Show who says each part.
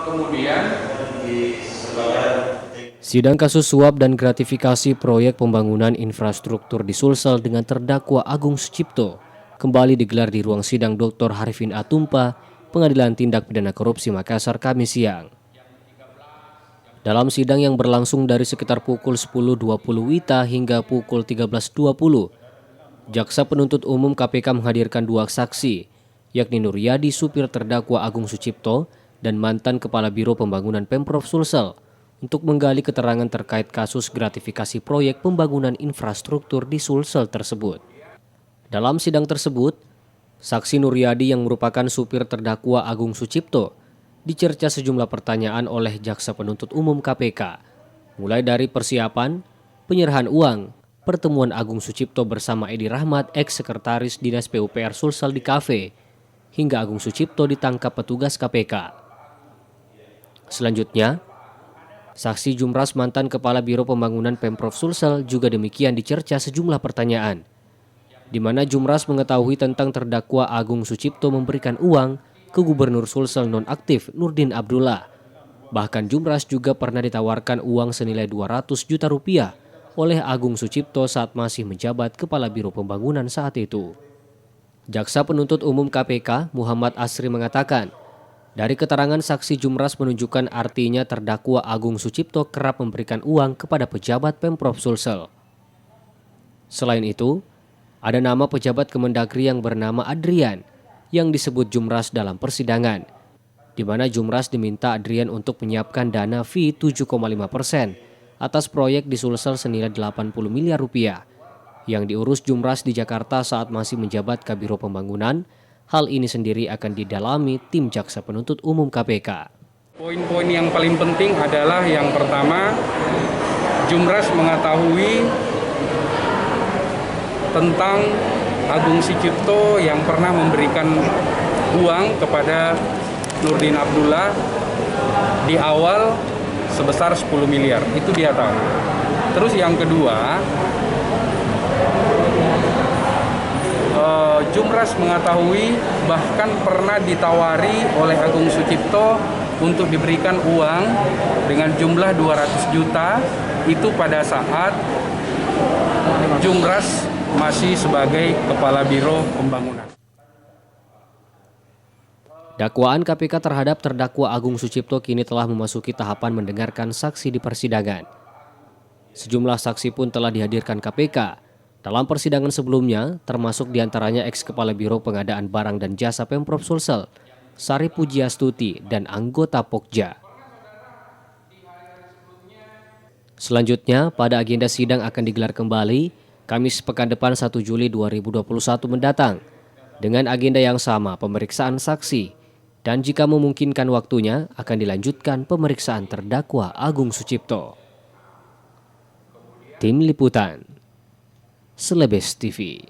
Speaker 1: Kemudian sidang kasus suap dan gratifikasi proyek pembangunan infrastruktur di Sulsel dengan terdakwa Agung Sucipto kembali digelar di ruang sidang Dr. Harifin Atumpa, Pengadilan Tindak Pidana Korupsi Makassar Kamis siang. Dalam sidang yang berlangsung dari sekitar pukul 10.20 WITA hingga pukul 13.20, Jaksa Penuntut Umum KPK menghadirkan dua saksi, yakni Nuryadi supir terdakwa Agung Sucipto dan mantan Kepala Biro Pembangunan Pemprov Sulsel untuk menggali keterangan terkait kasus gratifikasi proyek pembangunan infrastruktur di Sulsel tersebut. Dalam sidang tersebut, saksi Nuryadi yang merupakan supir terdakwa Agung Sucipto dicerca sejumlah pertanyaan oleh Jaksa Penuntut Umum KPK, mulai dari persiapan, penyerahan uang, pertemuan Agung Sucipto bersama Edi Rahmat, ex-sekretaris Dinas PUPR Sulsel di kafe, hingga Agung Sucipto ditangkap petugas KPK. Selanjutnya, saksi Jumras mantan Kepala Biro Pembangunan Pemprov Sulsel juga demikian dicerca sejumlah pertanyaan, di mana Jumras mengetahui tentang terdakwa Agung Sucipto memberikan uang ke Gubernur Sulsel nonaktif Nurdin Abdullah. Bahkan Jumras juga pernah ditawarkan uang senilai 200 juta rupiah oleh Agung Sucipto saat masih menjabat Kepala Biro Pembangunan saat itu. Jaksa Penuntut Umum KPK Muhammad Asri mengatakan, dari keterangan saksi Jumras menunjukkan artinya terdakwa Agung Sucipto kerap memberikan uang kepada pejabat Pemprov Sulsel. Selain itu, ada nama pejabat Kemendagri yang bernama Adrian yang disebut Jumras dalam persidangan, di mana Jumras diminta Adrian untuk menyiapkan dana fee 7,5% atas proyek di Sulsel senilai 80 miliar rupiah yang diurus Jumras di Jakarta saat masih menjabat Kabiro Pembangunan. Hal ini sendiri akan didalami tim Jaksa Penuntut Umum KPK.
Speaker 2: Poin-poin yang paling penting adalah yang pertama, Jumras mengetahui tentang Agung Sucipto yang pernah memberikan uang kepada Nurdin Abdullah di awal sebesar 10 miliar. Itu dia tahu. Terus yang kedua, Jumras mengetahui bahkan pernah ditawari oleh Agung Sucipto untuk diberikan uang dengan jumlah 200 juta itu pada saat Jumras masih sebagai Kepala Biro Pembangunan.
Speaker 1: Dakwaan KPK terhadap terdakwa Agung Sucipto kini telah memasuki tahapan mendengarkan saksi di persidangan. Sejumlah saksi pun telah dihadirkan KPK dalam persidangan sebelumnya, termasuk diantaranya ex-Kepala Biro Pengadaan Barang dan Jasa Pemprov Sulsel, Sari Pujiastuti, dan anggota Pokja. Selanjutnya, pada agenda sidang akan digelar kembali Kamis pekan depan 1 Juli 2021 mendatang, dengan agenda yang sama pemeriksaan saksi, dan jika memungkinkan waktunya akan dilanjutkan pemeriksaan terdakwa Agung Sucipto. Tim Liputan, Selebes TV.